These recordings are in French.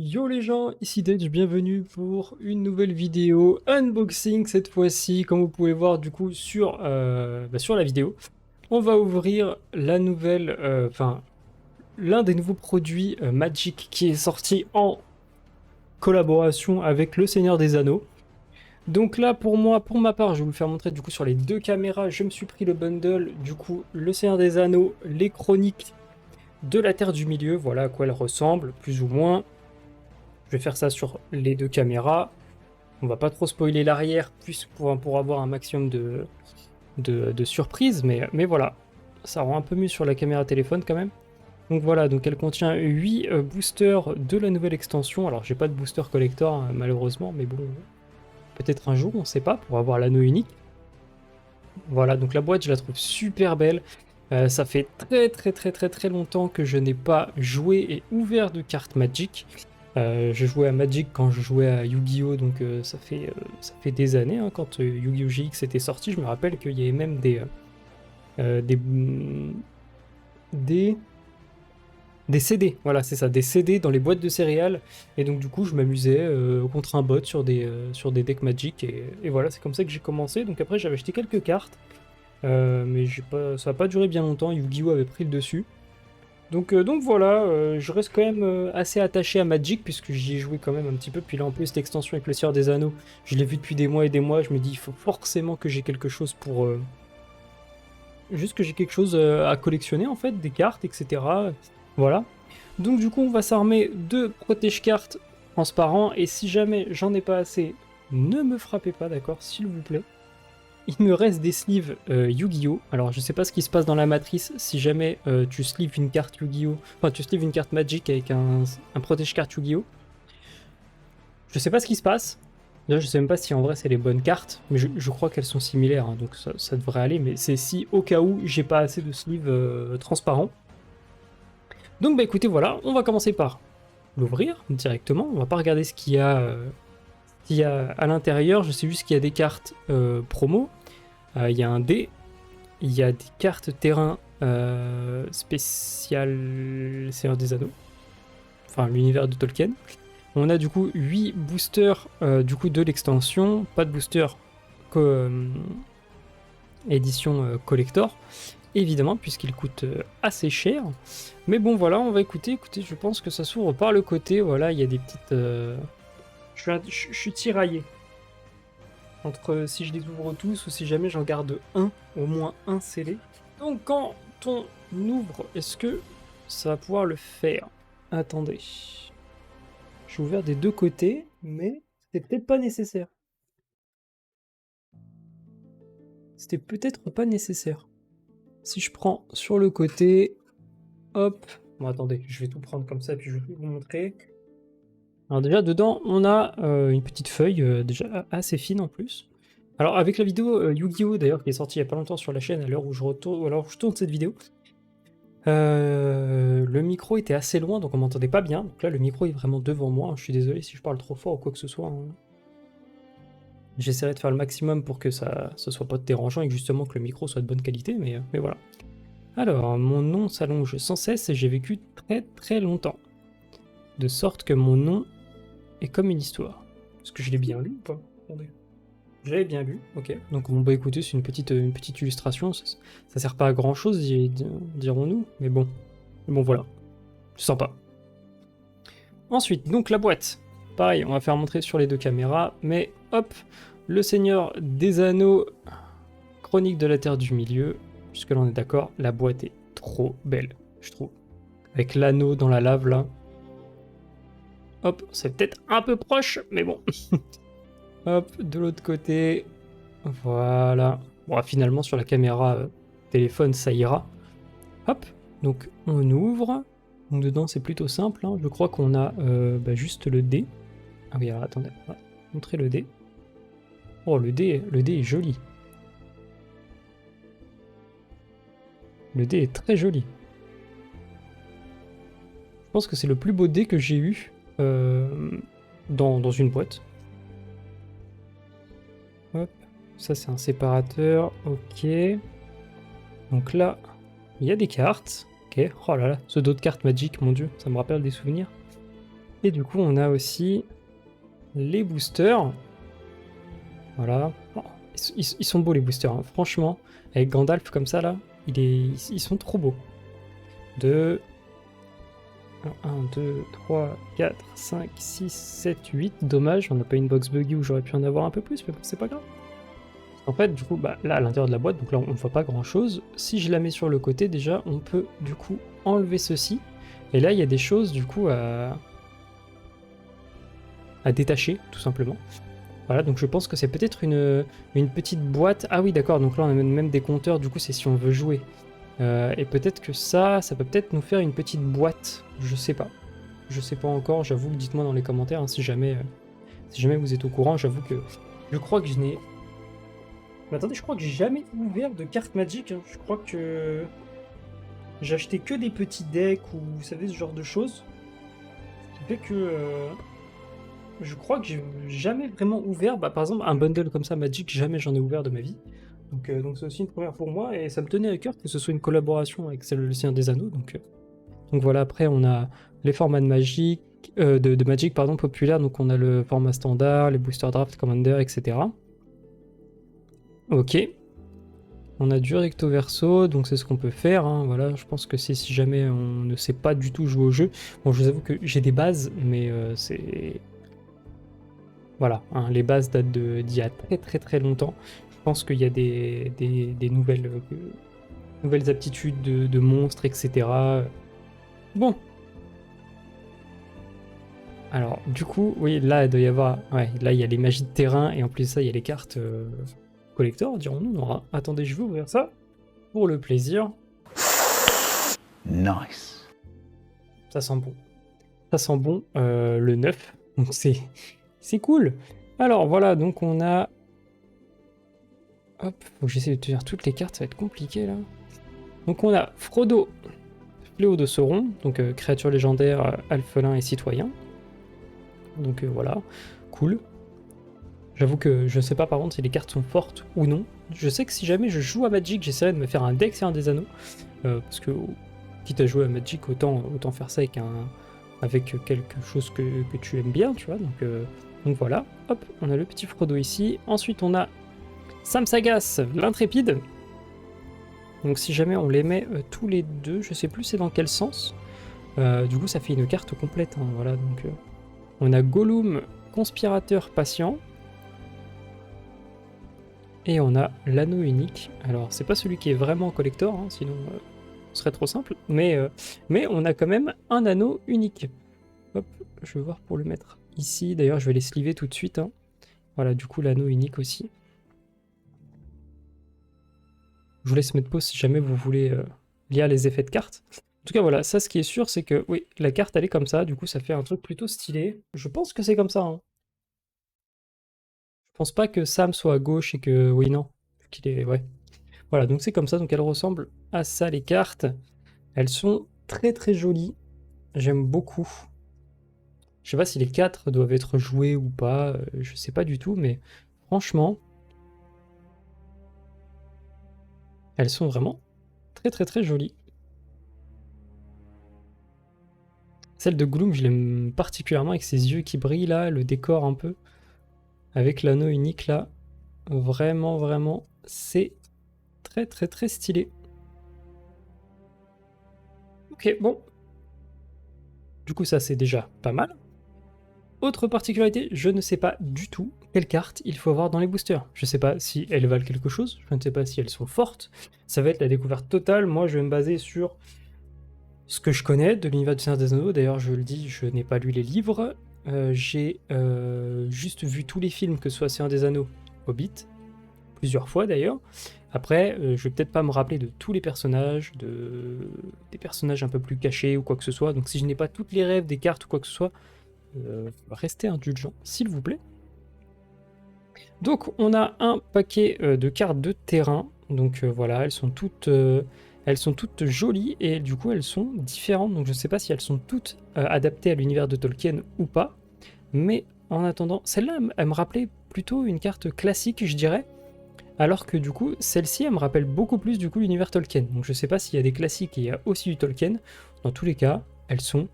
Yo les gens, ici Dedge, bienvenue pour une nouvelle vidéo unboxing cette fois-ci, comme vous pouvez voir du coup sur la vidéo. On va ouvrir la nouvelle, l'un des nouveaux produits Magic qui est sorti en collaboration avec le Seigneur des Anneaux. Donc là pour moi, pour ma part, je vais vous le faire montrer du coup sur les deux caméras, je me suis pris le bundle, du coup le Seigneur des Anneaux, les chroniques de la Terre du Milieu, voilà à quoi elles ressemblent, plus ou moins. Je vais faire ça sur les deux caméras. On va pas trop spoiler l'arrière pour avoir un maximum de surprises, mais voilà. Ça rend un peu mieux sur la caméra téléphone quand même. Donc voilà, donc elle contient 8 boosters de la nouvelle extension. Alors j'ai pas de booster collector malheureusement, mais bon, peut-être un jour, on sait pas, pour avoir l'anneau unique. Voilà, donc la boîte je la trouve super belle. Ça fait très longtemps que je n'ai pas joué et ouvert de cartes Magic. Je jouais à Magic quand je jouais à Yu-Gi-Oh! Donc ça fait des années, hein, quand Yu-Gi-Oh! GX était sorti, je me rappelle qu'il y avait même des, des CD, voilà c'est ça, des CD dans les boîtes de céréales, et donc du coup je m'amusais contre un bot sur des decks Magic, et voilà, c'est comme ça que j'ai commencé. Donc après j'avais acheté quelques cartes, mais ça n'a pas duré bien longtemps, Yu-Gi-Oh! Avait pris le dessus. Donc voilà, je reste quand même assez attaché à Magic puisque j'y ai joué quand même un petit peu. Puis là en plus l'extension avec le Seigneur des Anneaux, je l'ai vu depuis des mois et des mois. Je me dis il faut forcément que j'ai quelque chose pour... juste que j'ai quelque chose à collectionner en fait, des cartes, etc. Voilà. Donc du coup on va s'armer de protège-cartes transparents. Et si jamais j'en ai pas assez, ne me frappez pas, d'accord, s'il vous plaît. Il me reste des sleeves Yu-Gi-Oh! Alors je sais pas ce qui se passe dans la matrice si jamais tu sleeves une carte Yu-Gi-Oh! Enfin tu sleeves une carte Magic avec un protège-carte Yu-Gi-Oh! Je sais pas ce qui se passe. Là je sais même pas si en vrai c'est les bonnes cartes, mais je crois qu'elles sont similaires, hein, donc ça devrait aller, mais c'est si au cas où j'ai pas assez de sleeves transparents. Donc bah écoutez voilà, on va commencer par l'ouvrir directement, on va pas regarder ce qu'il y a à l'intérieur, je sais juste qu'il y a des cartes promo, il y a un dé. Il y a des cartes terrain spéciales Seigneur des Anneaux, enfin l'univers de Tolkien. On a du coup 8 boosters du coup de l'extension, pas de booster édition collector, évidemment, puisqu'il coûte assez cher. Mais bon voilà, on va écouter, je pense que ça s'ouvre par le côté, voilà, il y a des petites... Je suis tiraillé entre si je les ouvre tous ou si jamais j'en garde un, au moins un scellé. Donc quand on ouvre, est-ce que ça va pouvoir le faire? Attendez. J'ai ouvert des deux côtés, mais c'était peut-être pas nécessaire. C'était peut-être pas nécessaire. Si je prends sur le côté, hop. Bon attendez, je vais tout prendre comme ça, puis je vais tout vous montrer. Alors déjà, dedans, on a une petite feuille, déjà assez fine en plus. Alors avec la vidéo Yu-Gi-Oh! D'ailleurs, qui est sortie il y a pas longtemps sur la chaîne, à l'heure où je retourne, ou alors je tourne cette vidéo, le micro était assez loin, donc on m'entendait pas bien. Donc là, le micro est vraiment devant moi, hein. Je suis désolé si je parle trop fort ou quoi que ce soit, hein. J'essaierai de faire le maximum pour que ça soit pas dérangeant et que justement que le micro soit de bonne qualité, mais voilà. Alors, mon nom s'allonge sans cesse et j'ai vécu très longtemps. De sorte que mon nom est comme une histoire. Est-ce que je l'ai bien lu ou pas? Attendez. Je l'avais bien lu, ok. Donc bon, bah écoutez, c'est une petite illustration, ça sert pas à grand chose, dirons-nous, mais bon. Bon voilà, c'est sympa. Ensuite, donc la boîte. Pareil, on va faire montrer sur les deux caméras, mais hop, le Seigneur des Anneaux, Chronique de la Terre du Milieu. Jusque là on est d'accord, la boîte est trop belle, je trouve. Avec l'anneau dans la lave là. Hop, c'est peut-être un peu proche, mais bon. Hop, de l'autre côté. Voilà. Bon, finalement sur la caméra téléphone ça ira. Hop, donc on ouvre. Donc dedans c'est plutôt simple, hein. Je crois qu'on a juste le dé. Ah oui, alors attendez, on va montrer le dé. Oh, le dé est joli. Le dé est très joli. Je pense que c'est le plus beau dé que j'ai eu dans une boîte. Hop, ça c'est un séparateur, ok. Donc là, il y a des cartes. Ok, oh là là, ce dos de cartes Magic, mon dieu, ça me rappelle des souvenirs. Et du coup, on a aussi les boosters. Voilà. Oh, ils sont beaux les boosters, hein. Franchement, avec Gandalf comme ça là, ils sont trop beaux. 2, 1, 2, 3, 4, 5, 6, 7, 8. Dommage, on n'a pas une box buggy où j'aurais pu en avoir un peu plus, mais bon, c'est pas grave. En fait, du coup, bah, là, à l'intérieur de la boîte, donc là, on ne voit pas grand-chose. Si je la mets sur le côté, déjà, on peut, du coup, enlever ceci. Et là, il y a des choses, du coup, à détacher, tout simplement. Voilà, donc je pense que c'est peut-être une petite boîte. Ah oui, d'accord, donc là, on a même des compteurs, du coup, c'est si on veut jouer. Et peut-être que ça peut peut-être nous faire une petite boîte. Je sais pas. Je sais pas encore, j'avoue, dites-moi dans les commentaires, hein, si jamais vous êtes au courant. J'avoue que je crois que je n'ai... Mais attendez, je crois que j'ai jamais ouvert de carte Magic, hein. Je crois que j'ai acheté que des petits decks ou vous savez ce genre de choses. Ce qui fait que je crois que j'ai jamais vraiment ouvert, bah, par exemple un bundle comme ça Magic, jamais j'en ai ouvert de ma vie. Donc c'est aussi une première pour moi et ça me tenait à cœur que ce soit une collaboration avec celle Le Seigneur des Anneaux. Donc voilà, après on a les formats de Magic, de Magic pardon, populaires, donc on a le format standard, les booster draft, commander, etc. Ok. On a du recto verso, donc c'est ce qu'on peut faire, hein. Voilà, je pense que c'est si jamais on ne sait pas du tout jouer au jeu. Bon, je vous avoue que j'ai des bases, mais c'est... Voilà, hein, les bases datent d'il y a très très très longtemps. Je pense qu'il y a des nouvelles aptitudes de monstres, etc. Bon. Alors, du coup, oui, là, il doit y avoir... Ouais, là, il y a les magies de terrain, et en plus de ça, il y a les cartes collector, dirons-nous. Non, attendez, je vais ouvrir ça, pour le plaisir. Nice. Ça sent bon. Ça sent bon, le 9. Donc c'est cool. Alors, voilà, donc on a... Hop, faut que j'essaie de tenir toutes les cartes, ça va être compliqué, là. Donc on a Frodo, Fléau de Sauron, donc créature légendaire, alphelin et citoyen. Donc voilà, cool. J'avoue que je ne sais pas par contre si les cartes sont fortes ou non. Je sais que si jamais je joue à Magic, j'essaierai de me faire un deck Seigneur des Anneaux. Parce que quitte à jouer à Magic, autant faire ça avec quelque chose que tu aimes bien, tu vois. Donc voilà, hop, on a le petit Frodo ici. Ensuite on a Sam Sagas, l'intrépide. Donc si jamais on les met tous les deux, je sais plus c'est dans quel sens. Du coup ça fait une carte complète, hein, voilà. Donc on a Gollum, conspirateur patient. Et on a l'anneau unique. Alors c'est pas celui qui est vraiment collector, hein, sinon ce serait trop simple. Mais on a quand même un anneau unique. Hop, je vais voir pour le mettre ici. D'ailleurs je vais les sliver tout de suite, hein. Voilà, du coup l'anneau unique aussi. Je vous laisse mettre pause si jamais vous voulez lire les effets de carte. En tout cas voilà, ça ce qui est sûr c'est que oui, la carte elle est comme ça, du coup ça fait un truc plutôt stylé. Je pense que c'est comme ça, hein. Je pense pas que Sam soit à gauche et que... Oui non, qu'il est... Ouais. Voilà, donc c'est comme ça, donc elles ressemblent à ça les cartes. Elles sont très très jolies, j'aime beaucoup. Je sais pas si les 4 doivent être joués ou pas, je sais pas du tout, mais franchement, elles sont vraiment très très très jolies. Celle de Gloom, je l'aime particulièrement avec ses yeux qui brillent là, le décor un peu, avec l'anneau unique là. Vraiment, vraiment, c'est très très très stylé. Ok, bon. Du coup, ça c'est déjà pas mal. Autre particularité, je ne sais pas du tout quelle carte il faut avoir dans les boosters. Je ne sais pas si elles valent quelque chose, je ne sais pas si elles sont fortes. Ça va être la découverte totale. Moi, je vais me baser sur ce que je connais de l'univers du Seigneur des Anneaux. D'ailleurs, je le dis, je n'ai pas lu les livres. J'ai juste vu tous les films, que ce soit Seigneur des Anneaux, Hobbit, plusieurs fois d'ailleurs. Après, je vais peut-être pas me rappeler de tous les personnages, des personnages un peu plus cachés ou quoi que ce soit. Donc si je n'ai pas toutes les rêves des cartes ou quoi que ce soit, restez indulgents, s'il vous plaît. Donc on a un paquet de cartes de terrain. Donc voilà, elles sont toutes jolies et du coup elles sont différentes. Donc je ne sais pas si elles sont toutes adaptées à l'univers de Tolkien ou pas. Mais en attendant, celle-là, elle me rappelait plutôt une carte classique, je dirais. Alors que du coup, celle-ci, elle me rappelle beaucoup plus du coup l'univers Tolkien. Donc je sais pas s'il y a des classiques et il y a aussi du Tolkien. Dans tous les cas, elles sont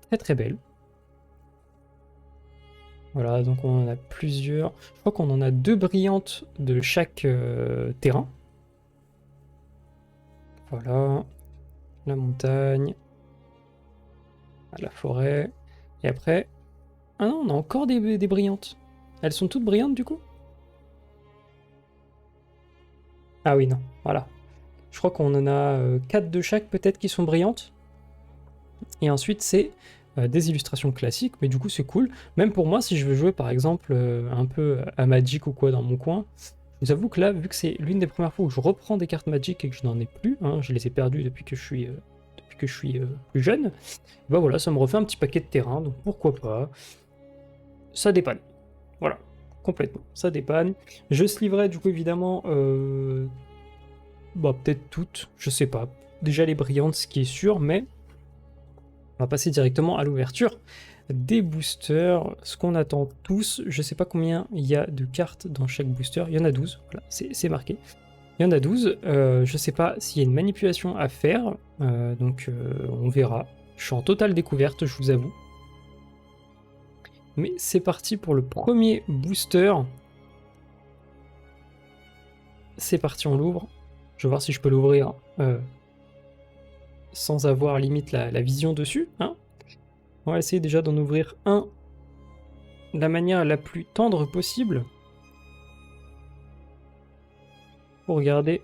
très très belles. Voilà, donc on en a plusieurs. Je crois qu'on en a 2 brillantes de chaque terrain. Voilà, la montagne, la forêt. Et après... Ah non, on a encore des brillantes. Elles sont toutes brillantes du coup? Ah oui, non, voilà. Je crois qu'on en a 4 de chaque peut-être qui sont brillantes. Et ensuite, c'est des illustrations classiques, mais du coup, c'est cool. Même pour moi, si je veux jouer par exemple un peu à Magic ou quoi dans mon coin, je vous avoue que là, vu que c'est l'une des premières fois où je reprends des cartes Magic et que je n'en ai plus, hein, je les ai perdues depuis que je suis plus jeune, bah voilà, ça me refait un petit paquet de terrain, donc pourquoi pas. Ça dépanne. Voilà, complètement, ça dépanne. Je sleeverai du coup évidemment, bah peut-être toutes, je sais pas. Déjà les brillantes, ce qui est sûr, mais on va passer directement à l'ouverture des boosters, ce qu'on attend tous. Je sais pas combien il y a de cartes dans chaque booster, il y en a 12, voilà, c'est marqué. Il y en a 12, je sais pas s'il y a une manipulation à faire, donc on verra. Je suis en totale découverte, je vous avoue. Mais c'est parti pour le premier booster. C'est parti, on l'ouvre. Je vais voir si je peux l'ouvrir sans avoir limite la vision dessus. Hein. On va essayer déjà d'en ouvrir un de la manière la plus tendre possible. Pour garder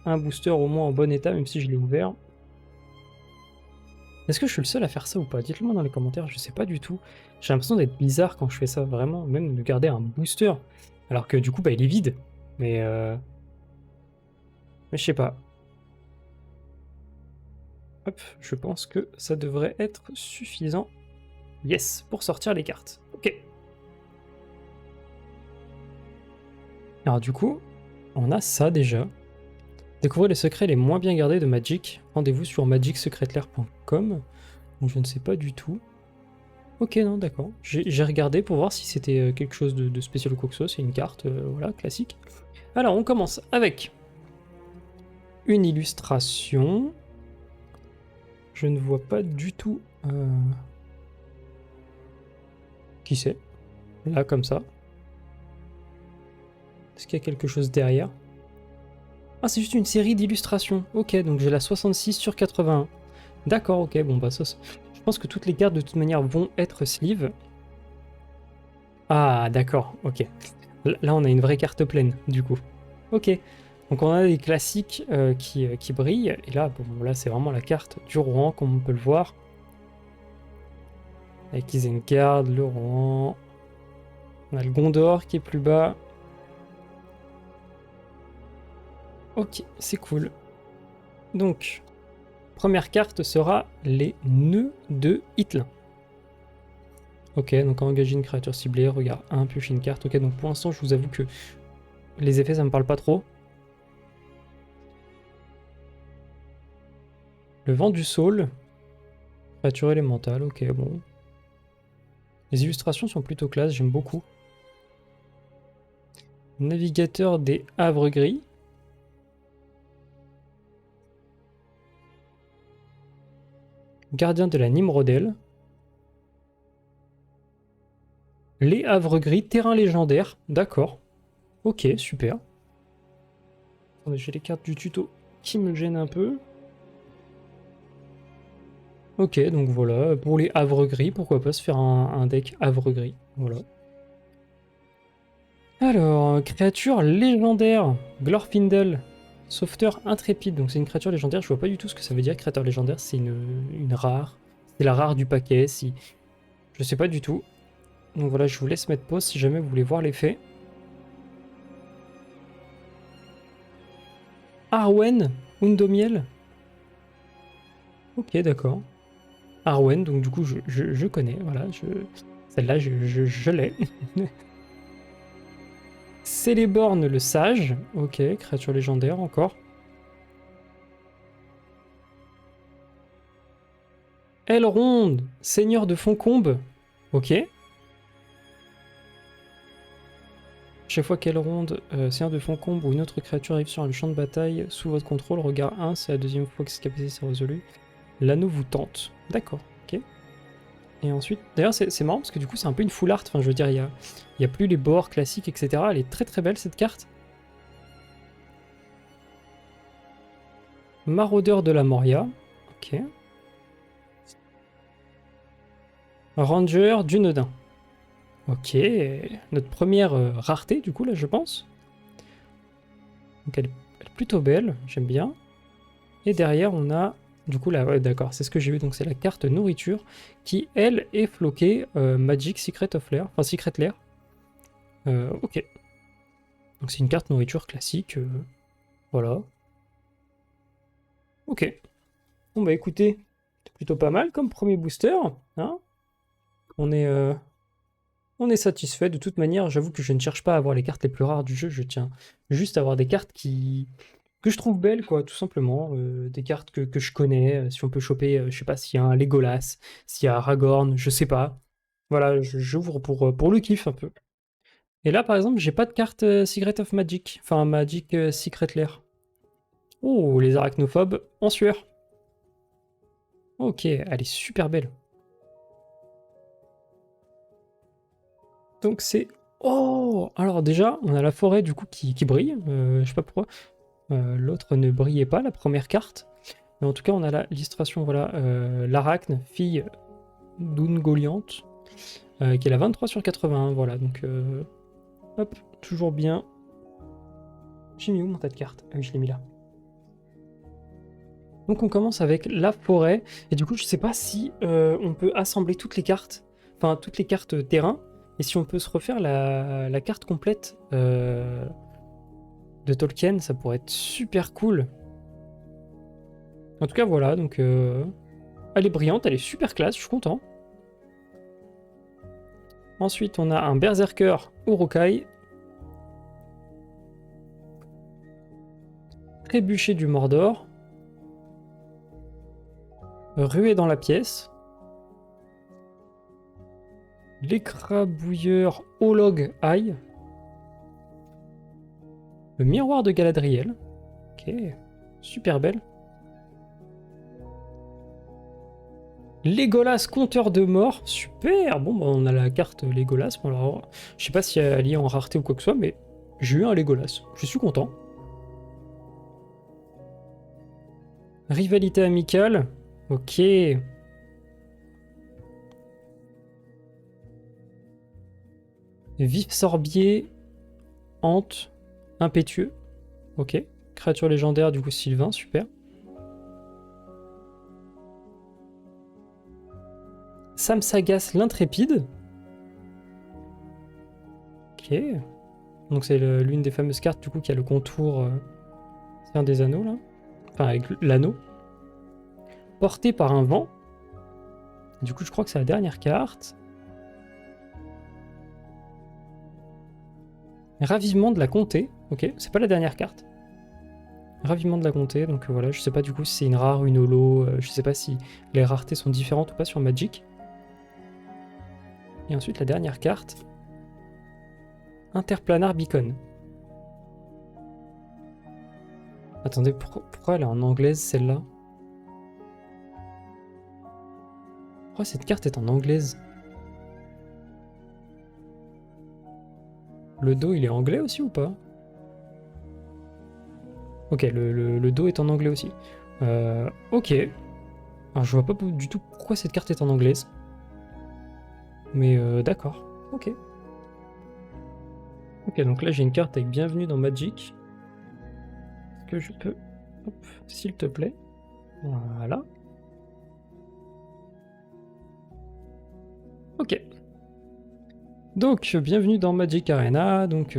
un booster au moins en bon état, même si je l'ai ouvert. Est-ce que je suis le seul à faire ça ou pas? Dites-le moi dans les commentaires, je sais pas du tout. J'ai l'impression d'être bizarre quand je fais ça, vraiment, même de garder un booster. Alors que du coup, bah, il est vide. Mais je sais pas. Hop, je pense que ça devrait être suffisant. Yes, pour sortir les cartes. Ok. Alors du coup, on a ça déjà. Découvrez les secrets les moins bien gardés de Magic. Rendez-vous sur magicsecretlair.com. Donc je ne sais pas du tout. Ok, non, d'accord. J'ai regardé pour voir si c'était quelque chose de spécial ou quoi que ce soit. C'est une carte, voilà, classique. Alors, on commence avec une illustration. Je ne vois pas du tout qui c'est. Là, comme ça. Est-ce qu'il y a quelque chose derrière? Ah, c'est juste une série d'illustrations. Ok, donc j'ai la 66 sur 81. D'accord, ok, bon bah ça... Je pense que toutes les cartes de toute manière vont être sleeve. Ah, d'accord, ok. Là, on a une vraie carte pleine, du coup. Ok. Donc on a des classiques qui brillent. Et là, bon, là c'est vraiment la carte du Rohan, comme on peut le voir. Avec Isengard, le Rohan. On a le Gondor qui est plus bas. Ok, c'est cool. Donc, première carte sera les nœuds de Hitlin. Ok, donc engager une créature ciblée, regard 1, piocher une carte. Ok, donc pour l'instant, je vous avoue que les effets, ça me parle pas trop. Le vent du Saule. Créature élémentale, ok, bon. Les illustrations sont plutôt classe, j'aime beaucoup. Navigateur des Havres Gris. Gardien de la Nimrodel. Les Havres Gris, terrain légendaire. D'accord. Ok, super. J'ai les cartes du tuto qui me gênent un peu. Ok, donc voilà, pour les Havres Gris, pourquoi pas se faire un deck Havre Gris. Voilà. Alors, créature légendaire, Glorfindel, sauveteur intrépide. Donc c'est une créature légendaire, je vois pas du tout ce que ça veut dire, créature légendaire, c'est une rare. C'est la rare du paquet, si... Je sais pas du tout. Donc voilà, je vous laisse mettre pause si jamais vous voulez voir l'effet. Arwen, Undomiel. Ok, d'accord. Arwen, donc du coup je connais, voilà, celle-là je l'ai. Céléborn le sage, ok, créature légendaire encore. Elrond, seigneur de Foncombe, ok. Chaque fois qu'Elrond, seigneur de Foncombe ou une autre créature arrive sur le champ de bataille sous votre contrôle, regard 1, c'est la deuxième fois que cette capacité s'est résolue. L'anneau vous tente, d'accord, ok. Et ensuite, d'ailleurs c'est marrant parce que du coup c'est un peu une full art, enfin je veux dire il y a plus les bords classiques etc. Elle est très très belle cette carte. Maraudeur de la Moria, ok. Ranger du Nodin. Ok, notre première rareté du coup là je pense. Donc elle est plutôt belle, j'aime bien. Et derrière on a, du coup là ouais d'accord, c'est ce que j'ai vu, donc c'est la carte nourriture qui elle est floquée Magic Secret of Lair, enfin Secret Lair. Ok. Donc c'est une carte nourriture classique, voilà. Ok. Bon bah écoutez, c'est plutôt pas mal comme premier booster, hein. On est, euh, on est satisfait. De toute manière, j'avoue que je ne cherche pas à avoir les cartes les plus rares du jeu, je tiens juste à avoir des cartes que je trouve belles, quoi, tout simplement. Des cartes que je connais, si on peut choper, je sais pas, s'il y a un Legolas, s'il y a Aragorn, je sais pas. Voilà, j'ouvre pour le kiff un peu. Et là, par exemple, j'ai pas de carte Secret of Magic, enfin Magic Secret Lair. Oh, les arachnophobes en sueur. Ok, elle est super belle. Donc c'est... Oh! Alors déjà, on a la forêt du coup qui brille. Je sais pas pourquoi. L'autre ne brillait pas, la première carte. Mais en tout cas, on a l'illustration, voilà. L'Arachne, fille d'Ungoliante, qui est la 23 sur 81. Voilà, donc... hop, toujours bien. J'ai mis où mon tas de cartes? Ah oui, je l'ai mis là. Donc on commence avec la forêt. Et du coup, je sais pas si on peut assembler toutes les cartes. Enfin, toutes les cartes terrain. Et si on peut se refaire la carte complète de Tolkien, ça pourrait être super cool. En tout cas, voilà, donc elle est brillante, elle est super classe, je suis content. Ensuite, on a un Berserker Urukai, Trébuchet du Mordor, Ruée dans la pièce, L'écrabouilleur Olog Eye, le Miroir de Galadriel, ok, super belle. Legolas, compteur de mort, super. Bon, bah, on a la carte Legolas. Bon, alors, je sais pas si elle est en rareté ou quoi que ce soit, mais j'ai eu un Legolas. Je suis content. Rivalité amicale, ok. Vif sorbier, hante, impétueux, ok. Créature légendaire, du coup Sylvain, super. Samsagas l'intrépide, ok. Donc c'est l'une des fameuses cartes du coup qui a le contour, c'est un des anneaux là, enfin avec l'anneau. Porté par un vent, du coup je crois que c'est la dernière carte. Ravivement de la comté, ok, c'est pas la dernière carte. Ravivement de la comté, donc voilà, je sais pas du coup si c'est une rare ou une holo, je sais pas si les raretés sont différentes ou pas sur Magic. Et ensuite la dernière carte, Interplanar Beacon. Attendez, pourquoi elle est en anglaise celle-là? Pourquoi cette carte est en anglaise? Le dos il est anglais aussi ou pas? Ok, le dos est en anglais aussi. Ok. Alors je vois pas du tout pourquoi cette carte est en anglaise. Mais d'accord. Ok. Ok, donc là j'ai une carte avec Bienvenue dans Magic. Est-ce que je peux... Hop, s'il te plaît. Voilà. Ok. Donc, bienvenue dans Magic Arena. Donc,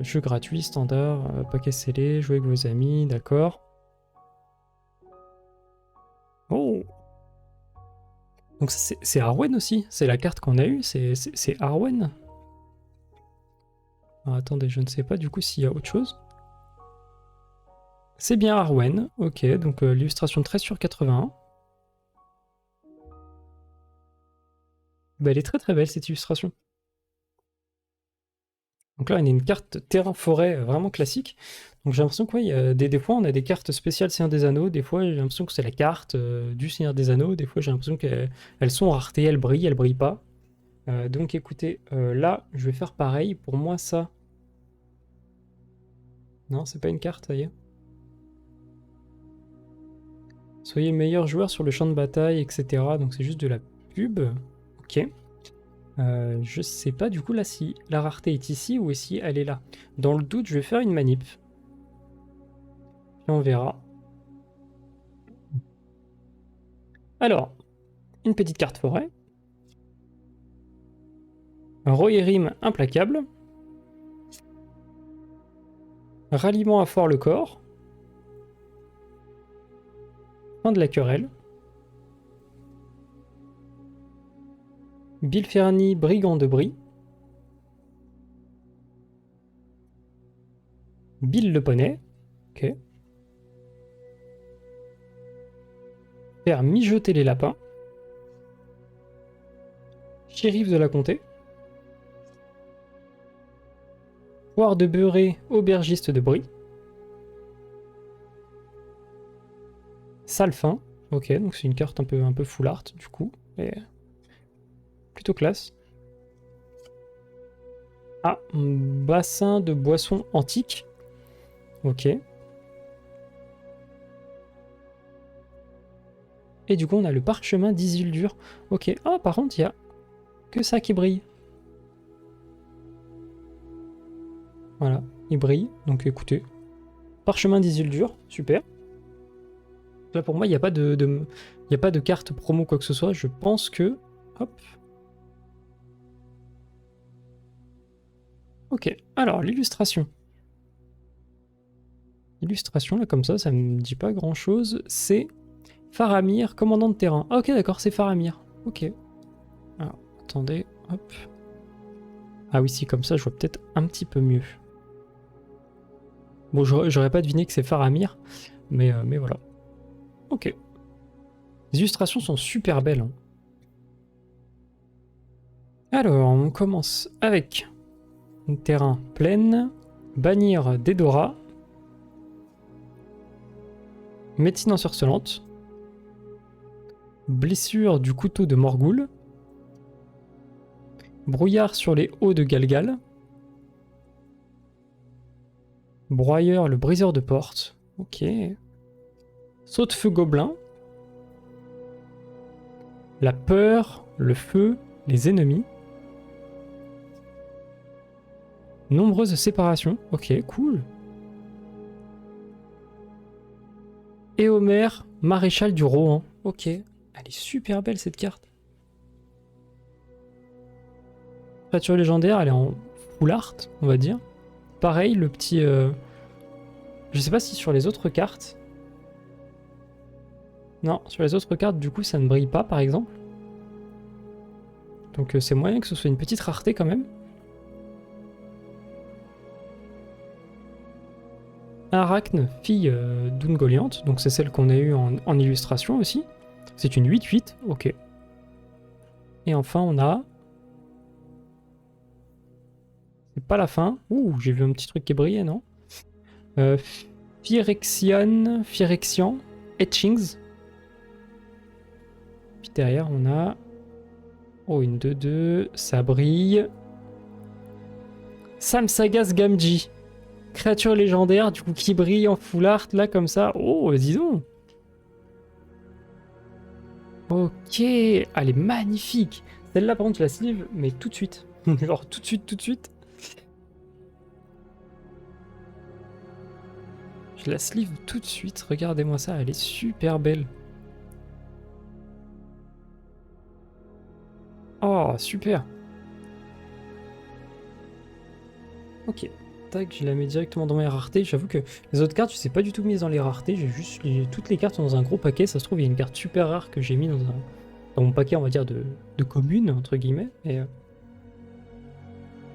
jeu gratuit, standard, paquet scellé, jouer avec vos amis, d'accord. Oh! Donc c'est Arwen aussi, c'est la carte qu'on a eue, c'est Arwen. Alors, attendez, je ne sais pas du coup s'il y a autre chose. C'est bien Arwen, ok, donc l'illustration 13 sur 81. Bah, elle est très très belle cette illustration. Donc là, on a une carte terrain-forêt vraiment classique. Donc j'ai l'impression que ouais, des fois, on a des cartes spéciales Seigneur des Anneaux. Des fois, j'ai l'impression que c'est la carte du Seigneur des Anneaux. Des fois, j'ai l'impression qu'elles sont en rareté, elles brillent pas. Donc écoutez, là, je vais faire pareil. Pour moi, ça... Non, c'est pas une carte, ça y est. Soyez meilleur joueur sur le champ de bataille, etc. Donc c'est juste de la pub. Ok. Je sais pas du coup là si la rareté est ici ou si elle est là. Dans le doute, je vais faire une manip. Puis on verra. Alors, une petite carte forêt. Un Rohirrim implacable. Ralliement à fort le corps. Fin de la querelle. Bilferni, brigand de Brie. Bill le poney. Ok. Faire mijoter les lapins. Shérif de la comté. Poire de beurré, aubergiste de Brie. Salfin. Ok, donc c'est une carte un peu full art du coup. Et plutôt classe. Ah, bassin de boisson antique. Ok. Et du coup, on a le parchemin d'Isildur. Ok. Ah, par contre, il y a que ça qui brille. Voilà, il brille. Donc écoutez. Parchemin d'Isildur, super. Là, pour moi, il n'y a pas il y a pas de carte promo quoi que ce soit. Je pense que... Hop. Ok, alors l'illustration. Illustration, là, comme ça me dit pas grand-chose. C'est Faramir, commandant de terrain. Ah, ok, d'accord, c'est Faramir. Ok. Alors, attendez, hop. Ah oui, si, comme ça, je vois peut-être un petit peu mieux. Bon, j'aurais pas deviné que c'est Faramir, mais voilà. Ok. Les illustrations sont super belles. Hein. Alors, on commence avec un terrain plein, bannir d'Edora, médecine ensorcelante, blessure du couteau de Morgul, brouillard sur les hauts de Galgal, broyeur le briseur de porte, ok, saute-feu gobelin, la peur, le feu, les ennemis, nombreuses séparations, ok, cool, Éomer, maréchal du Rohan, ok, elle est super belle cette carte. Créature légendaire, elle est en full art, on va dire. Pareil, le petit... Je sais pas si sur les autres cartes... Non, sur les autres cartes, du coup, ça ne brille pas, par exemple. Donc c'est moyen que ce soit une petite rareté quand même. Arachne, fille d'Ungoliant, donc c'est celle qu'on a eue en illustration aussi. C'est une 8-8, ok. Et enfin, on a... C'est pas la fin. Ouh, j'ai vu un petit truc qui brillait, non Phyrexian, Etchings. Puis derrière, on a... Oh, une 2-2, ça brille. Samsagas Gamgee. Créature légendaire, du coup, qui brille en full art, là, comme ça. Oh, dis donc. Ok, elle est magnifique. Celle-là, par contre, je la sleeve, mais tout de suite. Genre, tout de suite. Je la sleeve tout de suite. Regardez-moi ça, elle est super belle. Oh, super. Ok. Tac, je la mets directement dans mes raretés. J'avoue que les autres cartes, je sais pas du tout mise dans les raretés. J'ai juste toutes les cartes sont dans un gros paquet. Ça se trouve, il y a une carte super rare que j'ai mis dans mon paquet, on va dire, de commune, entre guillemets. Mais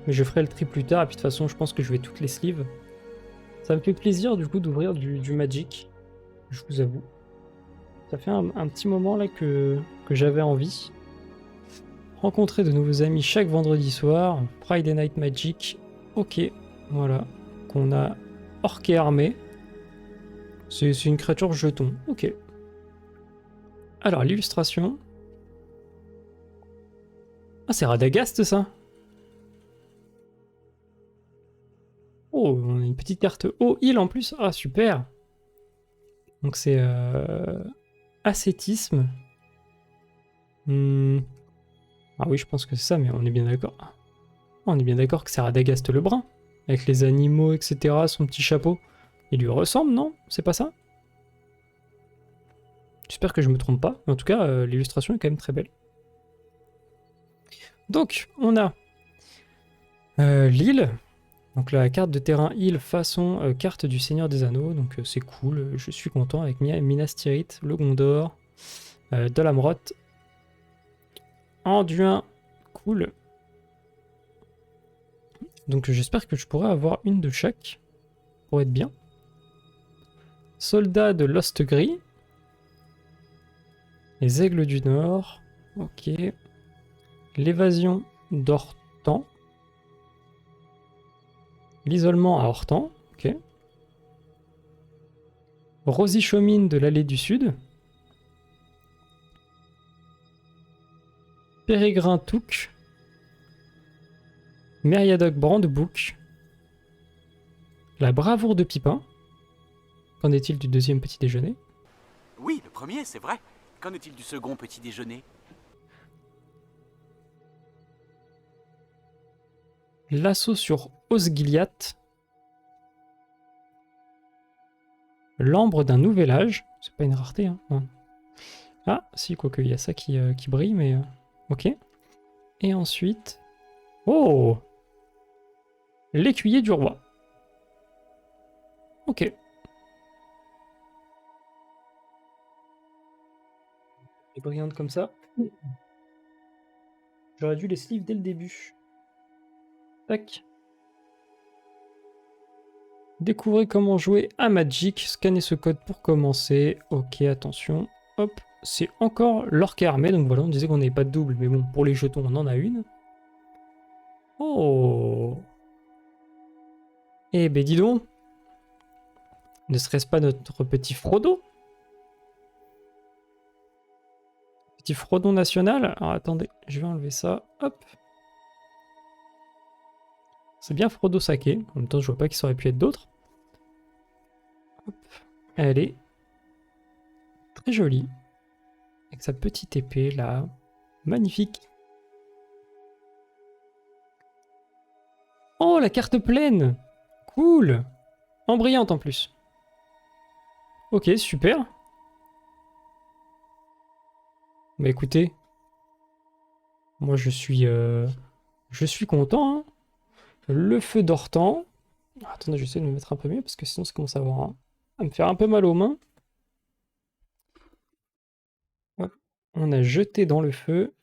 je ferai le tri plus tard. Et puis de toute façon, je pense que je vais toutes les sleeves. Ça me fait plaisir, du coup, d'ouvrir du Magic. Je vous avoue. Ça fait un petit moment là que j'avais envie. Rencontrer de nouveaux amis chaque vendredi soir. Friday Night Magic. Ok, voilà. Qu'on a orc et armée. C'est une créature jeton. Ok. Alors, l'illustration. Ah, c'est Radagast, ça. Oh, on a une petite carte haut heal en plus. Ah, super. Donc, c'est ascétisme. Hmm. Ah oui, je pense que c'est ça, mais on est bien d'accord. On est bien d'accord que c'est Radagast le brun. Avec les animaux, etc. Son petit chapeau. Il lui ressemble, non? C'est pas ça? J'espère que je me trompe pas. Mais en tout cas, l'illustration est quand même très belle. Donc, on a l'île. Donc la carte de terrain île façon carte du Seigneur des Anneaux. Donc c'est cool. Je suis content avec Minas Tirith, le Gondor, Dolamrot, Anduin. Cool. Donc j'espère que je pourrai avoir une de chaque pour être bien. Soldats de l'Ostgris. Les Aigles du Nord. Ok. L'évasion d'Hortan. L'isolement à Hortan. Ok. Rosy Chomine de l'Allée du Sud. Pérégrin Touk. Meriadoc Brandebook. La bravoure de Pipin. Qu'en est-il du deuxième petit déjeuner? Oui, le premier, c'est vrai. Qu'en est-il du second petit déjeuner? L'assaut sur Osgiliath. L'ambre d'un nouvel âge. C'est pas une rareté, hein. Non. Ah, si, quoique, il y a ça qui brille, mais... ok. Et ensuite... Oh! L'écuyer du roi. Ok. Et brillante comme ça. J'aurais dû les sleeves dès le début. Tac. Découvrez comment jouer à Magic. Scannez ce code pour commencer. Ok, attention. Hop. C'est encore l'orque armé. Donc voilà, on disait qu'on n'avait pas de double. Mais bon, pour les jetons, on en a une. Oh! Eh ben dis donc. Ne serait-ce pas notre petit Frodo? Petit Frodon national. Alors attendez, je vais enlever ça. Hop. C'est bien Frodo Saké. En même temps, je vois pas qu'il aurait pu être d'autres. Hop. Elle est très jolie. Avec sa petite épée là. Magnifique. Oh, la carte pleine. Cool. En brillante en plus. Ok, super. Bah écoutez, moi je suis content, hein. Le feu d'Hortan. Attendez, j'essaie de me mettre un peu mieux parce que sinon ça commence à me faire un peu mal aux mains. Hop. On a jeté dans le feu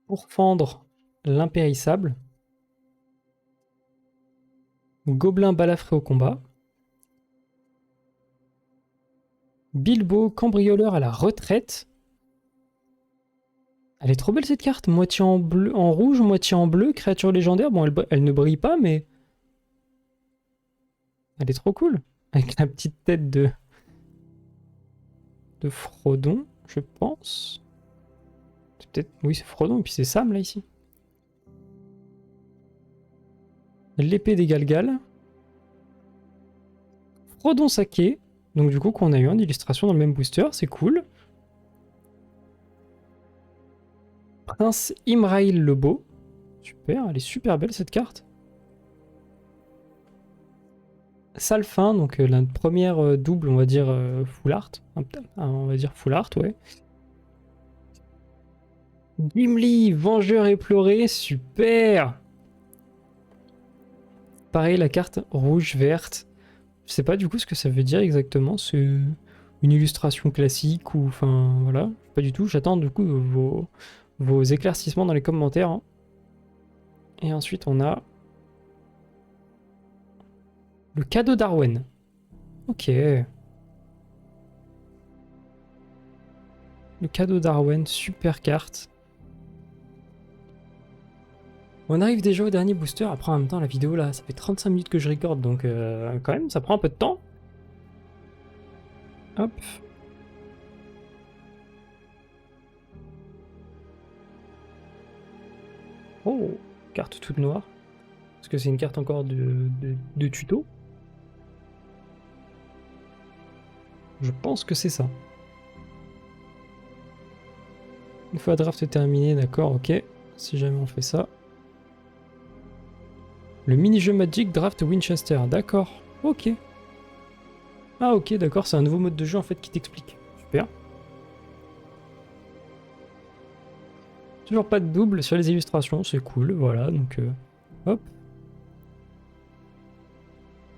pour fendre l'impérissable. Gobelin balafré au combat. Bilbo cambrioleur à la retraite. Elle est trop belle cette carte, moitié en bleu, en rouge, moitié en bleu, créature légendaire. Bon, elle ne brille pas, mais elle est trop cool. Avec la petite tête de Frodon, je pense. C'est peut-être, oui, c'est Frodon, et puis c'est Sam là ici. L'épée des Galgal. Frodon Saké. Donc du coup, qu'on a eu en illustration dans le même booster, c'est cool. Prince Imraïl le Beau. Super, elle est super belle cette carte. Salfin, donc la première double, on va dire full art. On va dire full art, ouais. Gimli, Vengeur éploré, super. Pareil, la carte rouge-verte. Je sais pas du coup ce que ça veut dire exactement. C'est une illustration classique ou... Enfin, voilà. Pas du tout. J'attends du coup vos éclaircissements dans les commentaires, hein. Et ensuite, on a le cadeau d'Arwen. Ok. Le cadeau d'Arwen, super carte. On arrive déjà au dernier booster. Après, en même temps, la vidéo là, ça fait 35 minutes que je recorde, donc quand même, ça prend un peu de temps. Hop. Oh, carte toute noire. Est-ce que c'est une carte encore de tuto? Je pense que c'est ça. Une fois draft terminé, d'accord, ok. Si jamais on fait ça. Le mini-jeu Magic Draft Winchester, d'accord, ok. Ah ok, d'accord, c'est un nouveau mode de jeu en fait qui t'explique. Super. Toujours pas de double sur les illustrations, c'est cool, voilà, donc hop.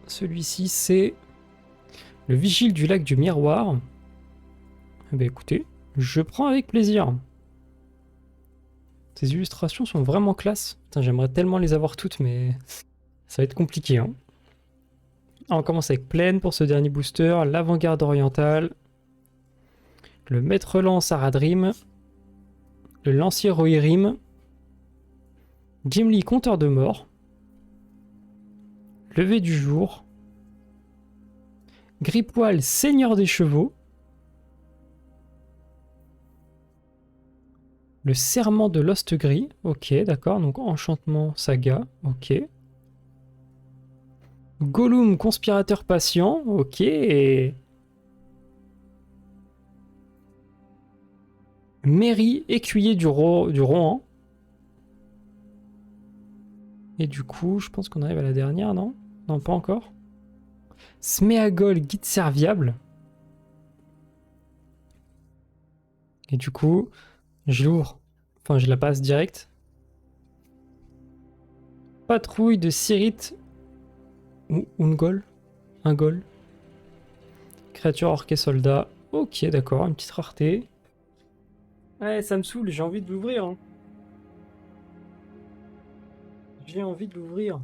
Celui-ci c'est le vigile du lac du miroir. Eh ben écoutez, je prends avec plaisir. Ces illustrations sont vraiment classe. Putain, j'aimerais tellement les avoir toutes, mais ça va être compliqué. Hein. Alors, on commence avec Plaine pour ce dernier booster, l'avant-garde orientale, le maître lance Aradrim, le lancier Rohirrim, Gimli compteur de mort, lever du jour, Gripoil seigneur des chevaux, le serment de l'Ostgris, ok, d'accord, donc enchantement saga, ok. Gollum conspirateur patient, ok. Merry écuyer du Rohan. Et du coup, je pense qu'on arrive à la dernière, non? Non, pas encore. Sméagol guide serviable. Et du coup, je l'ouvre. Enfin, je la passe direct. Patrouille de Sirith ou Ungol. Ungol. Créature orque et soldat. Ok, d'accord, une petite rareté. Ouais, ça me saoule, j'ai envie de l'ouvrir. Hein. J'ai envie de l'ouvrir.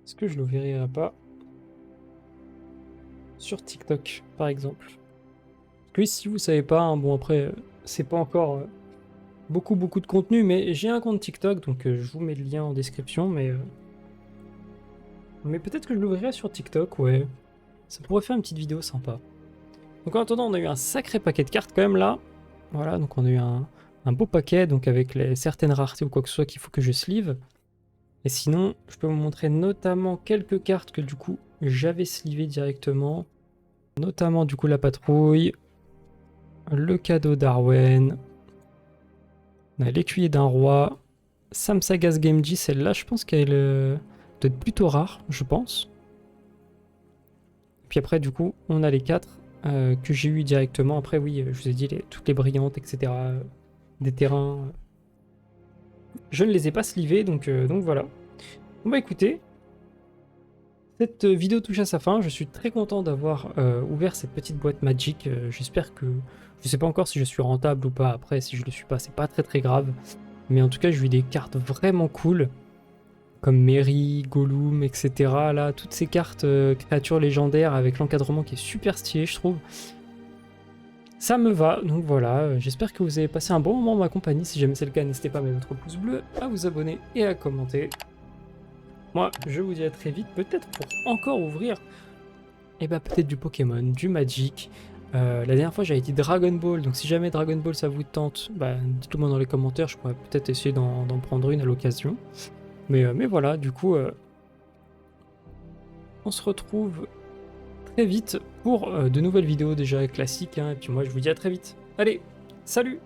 Est-ce que je l'ouvrirai pas sur TikTok, par exemple? Parce que si vous savez pas, hein, bon après, c'est pas encore beaucoup de contenu, mais j'ai un compte TikTok, donc je vous mets le lien en description, mais peut-être que je l'ouvrirai sur TikTok, ouais. Ça pourrait faire une petite vidéo sympa. Donc en attendant, on a eu un sacré paquet de cartes quand même là. Voilà, donc on a eu un beau paquet, donc avec certaines raretés ou quoi que ce soit qu'il faut que je sleeve. Et sinon, je peux vous montrer notamment quelques cartes que du coup j'avais slivées directement. Notamment du coup la patrouille, le cadeau d'Arwen, on a l'écuyer d'un roi, Sam Sagas Gamgee, celle-là je pense qu'elle doit être plutôt rare, je pense. Puis après du coup on a les 4 que j'ai eu directement. Après oui, je vous ai dit toutes les brillantes, etc. Des terrains. Je ne les ai pas slivés, donc voilà. Bon bah écoutez, cette vidéo touche à sa fin. Je suis très content d'avoir ouvert cette petite boîte Magic. J'espère que... Je sais pas encore si je suis rentable ou pas. Après, si je le suis pas, c'est pas très grave. Mais en tout cas, j'ai eu des cartes vraiment cool. Comme Merry, Gollum, etc. Là, toutes ces cartes créatures légendaires avec l'encadrement qui est super stylé, je trouve. Ça me va, donc voilà. J'espère que vous avez passé un bon moment en ma compagnie. Si jamais c'est le cas, n'hésitez pas à mettre votre pouce bleu, à vous abonner et à commenter. Moi, je vous dis à très vite, peut-être pour encore ouvrir, et bah peut-être du Pokémon, du Magic. La dernière fois, j'avais dit Dragon Ball, donc si jamais Dragon Ball ça vous tente, bah dites-le moi dans les commentaires, je pourrais peut-être essayer d'en prendre une à l'occasion. Mais voilà, du coup, on se retrouve très vite pour de nouvelles vidéos déjà classiques, hein, et puis moi je vous dis à très vite. Allez, salut!